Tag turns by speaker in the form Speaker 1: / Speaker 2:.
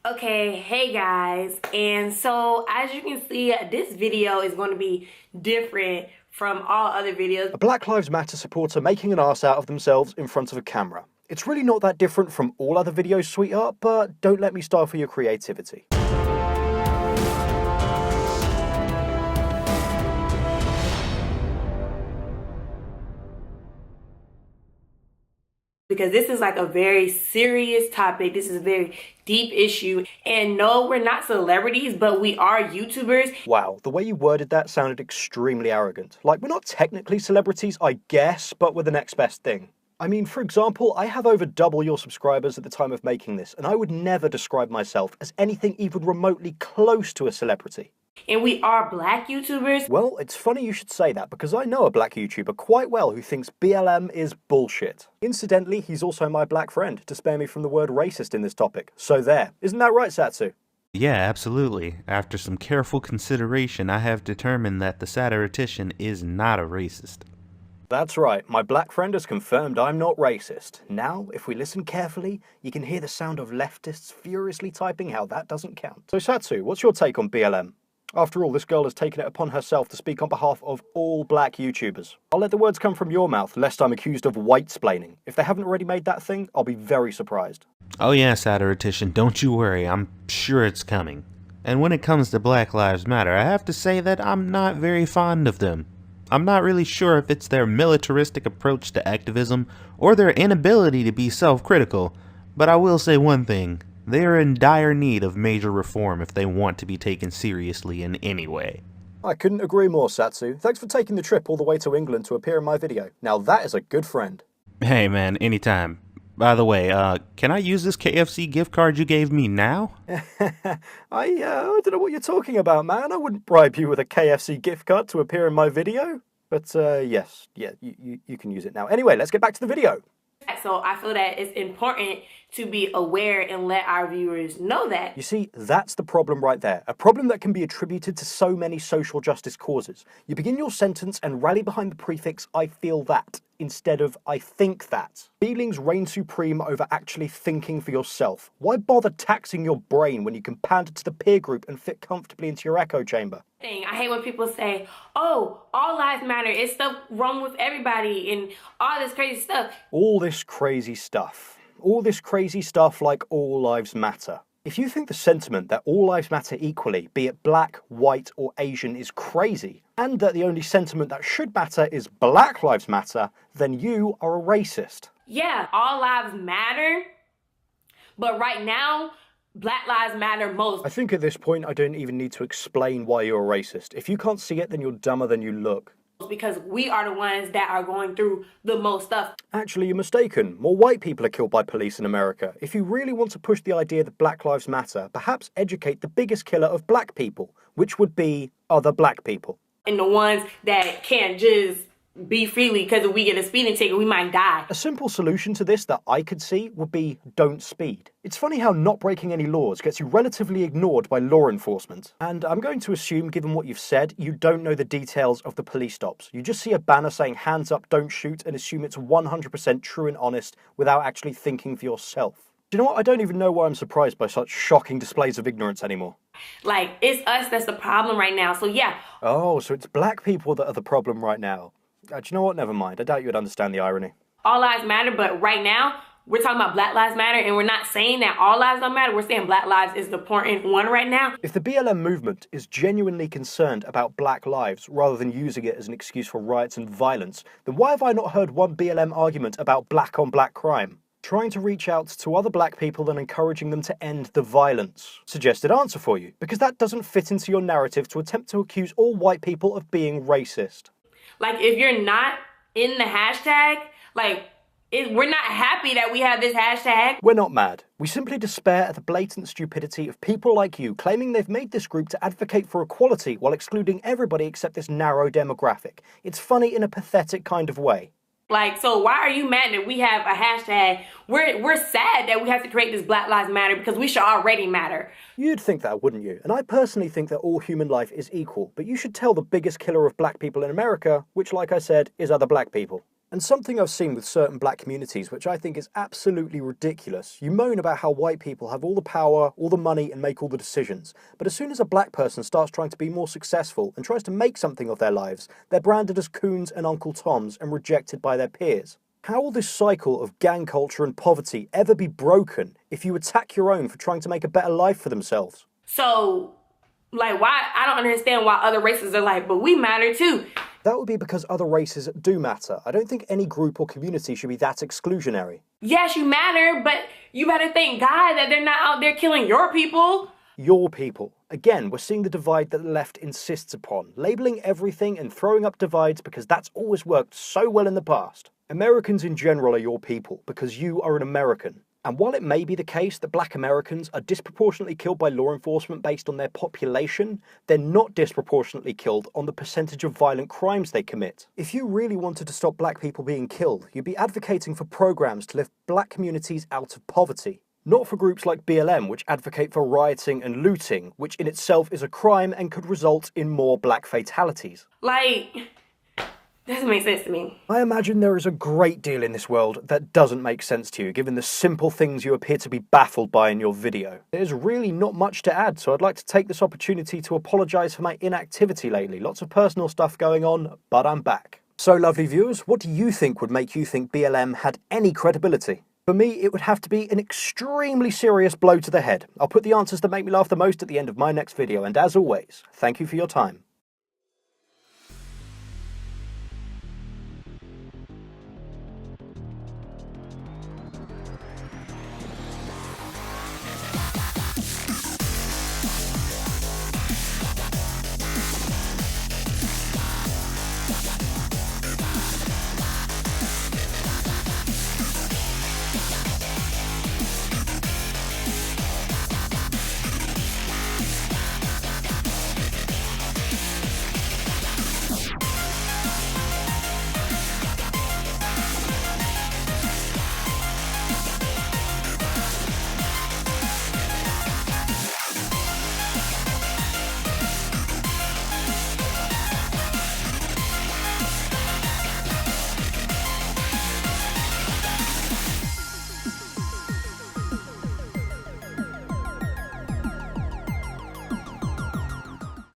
Speaker 1: Okay, hey guys, and so as you can see, this video is going to be different from all other videos.
Speaker 2: A Black Lives Matter supporter making an arse out of themselves in front of a camera. It's really not that different from all other videos, sweetheart, but don't let me stifle your creativity.
Speaker 1: Because this is like a very serious topic. This is a very deep issue. And no, we're not celebrities, but we are YouTubers.
Speaker 2: Wow, the way you worded that sounded extremely arrogant. Like, we're not technically celebrities, I guess, but we're the next best thing. I mean, for example, I have over double your subscribers at the time of making this, and I would never describe myself as anything even remotely close to a celebrity.
Speaker 1: And we are black YouTubers.
Speaker 2: Well, it's funny you should say that, because I know a black YouTuber quite well who thinks BLM is bullshit. Incidentally, he's also my black friend, to spare me from the word racist in this topic. So there. Isn't that right, Satsu?
Speaker 3: Yeah, absolutely. After some careful consideration, I have determined that the Satiratician is not a racist.
Speaker 2: That's right, my black friend has confirmed I'm not racist. Now, if we listen carefully, you can hear the sound of leftists furiously typing how that doesn't count. So Satsu, what's your take on BLM? After all, this girl has taken it upon herself to speak on behalf of all black YouTubers. I'll let the words come from your mouth, lest I'm accused of white-splaining. If they haven't already made that thing, I'll be very surprised.
Speaker 3: Oh yeah, Satiratician, don't you worry, I'm sure it's coming. And when it comes to Black Lives Matter, I have to say that I'm not very fond of them. I'm not really sure if it's their militaristic approach to activism or their inability to be self-critical, but I will say one thing. They are in dire need of major reform if they want to be taken seriously in any way.
Speaker 2: I couldn't agree more, Satsu. Thanks for taking the trip all the way to England to appear in my video. Now that is a good friend.
Speaker 3: Hey man, anytime. By the way, can I use this KFC gift card you gave me now?
Speaker 2: I don't know what you're talking about, man. I wouldn't bribe you with a KFC gift card to appear in my video. But yes, you can use it now. Anyway, let's get back to the video.
Speaker 1: So I feel that it's important to be aware and let our viewers know that.
Speaker 2: You see, that's the problem right there. A problem that can be attributed to so many social justice causes. You begin your sentence and rally behind the prefix I feel that, instead of I think that. Feelings reign supreme over actually thinking for yourself. Why bother taxing your brain when you can pander to the peer group and fit comfortably into your echo chamber?
Speaker 1: I hate when people say, oh, all lives matter, it's stuff wrong with everybody and all this crazy stuff.
Speaker 2: All this crazy stuff. All this crazy stuff like all lives matter. If you think the sentiment that all lives matter equally, be it black, white, or Asian, is crazy, and that the only sentiment that should matter is Black Lives Matter, then you are a racist.
Speaker 1: Yeah, all lives matter, but right now, Black Lives Matter most.
Speaker 2: I think at this point I don't even need to explain why you're a racist. If you can't see it, then you're dumber than you look.
Speaker 1: Because we are the ones that are going through the most stuff.
Speaker 2: Actually, you're mistaken. More white people are killed by police in America. If you really want to push the idea that Black Lives Matter, perhaps educate the biggest killer of black people, which would be other black people.
Speaker 1: And the ones that can't just be freely because if we get a speeding ticket, we might die.
Speaker 2: A simple solution to this that I could see would be don't speed. It's funny how not breaking any laws gets you relatively ignored by law enforcement. And I'm going to assume, given what you've said, you don't know the details of the police stops. You just see a banner saying hands up, don't shoot, and assume it's 100% true and honest without actually thinking for yourself. Do you know what? I don't even know why I'm surprised by such shocking displays of ignorance anymore.
Speaker 1: Like, it's us that's the problem right now, so yeah.
Speaker 2: Oh, so it's black people that are the problem right now. Do you know what? Never mind. I doubt you would understand the irony.
Speaker 1: All lives matter, but right now, we're talking about Black Lives Matter, and we're not saying that all lives don't matter. We're saying Black lives is the important one right now.
Speaker 2: If the BLM movement is genuinely concerned about black lives rather than using it as an excuse for riots and violence, then why have I not heard one BLM argument about black on black crime? Trying to reach out to other black people and encouraging them to end the violence. Suggested answer for you, because that doesn't fit into your narrative to attempt to accuse all white people of being racist.
Speaker 1: Like, if you're not in the hashtag, we're not happy that we have this hashtag.
Speaker 2: We're not mad. We simply despair at the blatant stupidity of people like you claiming they've made this group to advocate for equality while excluding everybody except this narrow demographic. It's funny in a pathetic kind of way.
Speaker 1: So why are you mad that we have a hashtag? We're sad that we have to create this Black Lives Matter because we should already matter.
Speaker 2: You'd think that, wouldn't you? And I personally think that all human life is equal, but you should tell the biggest killer of black people in America, which, like I said, is other black people. And something I've seen with certain black communities, which I think is absolutely ridiculous, you moan about how white people have all the power, all the money, and make all the decisions. But as soon as a black person starts trying to be more successful and tries to make something of their lives, they're branded as coons and Uncle Toms and rejected by their peers. How will this cycle of gang culture and poverty ever be broken if you attack your own for trying to make a better life for themselves?
Speaker 1: So, like, why? I don't understand why other races are like, but we matter too.
Speaker 2: That would be because other races do matter. I don't think any group or community should be that exclusionary.
Speaker 1: Yes, you matter, but you better thank God that they're not out there killing your people.
Speaker 2: Your people. Again, we're seeing the divide that the left insists upon, labeling everything and throwing up divides because that's always worked so well in the past. Americans in general are your people because you are an American. And while it may be the case that black Americans are disproportionately killed by law enforcement based on their population, they're not disproportionately killed on the percentage of violent crimes they commit. If you really wanted to stop black people being killed, you'd be advocating for programs to lift black communities out of poverty. Not for groups like BLM, which advocate for rioting and looting, which in itself is a crime and could result in more black fatalities.
Speaker 1: Like, doesn't make sense to me.
Speaker 2: I imagine there is a great deal in this world that doesn't make sense to you, given the simple things you appear to be baffled by in your video. There's really not much to add, so I'd like to take this opportunity to apologise for my inactivity lately. Lots of personal stuff going on, but I'm back. So, lovely viewers, what do you think would make you think BLM had any credibility? For me, it would have to be an extremely serious blow to the head. I'll put the answers that make me laugh the most at the end of my next video, and as always, thank you for your time.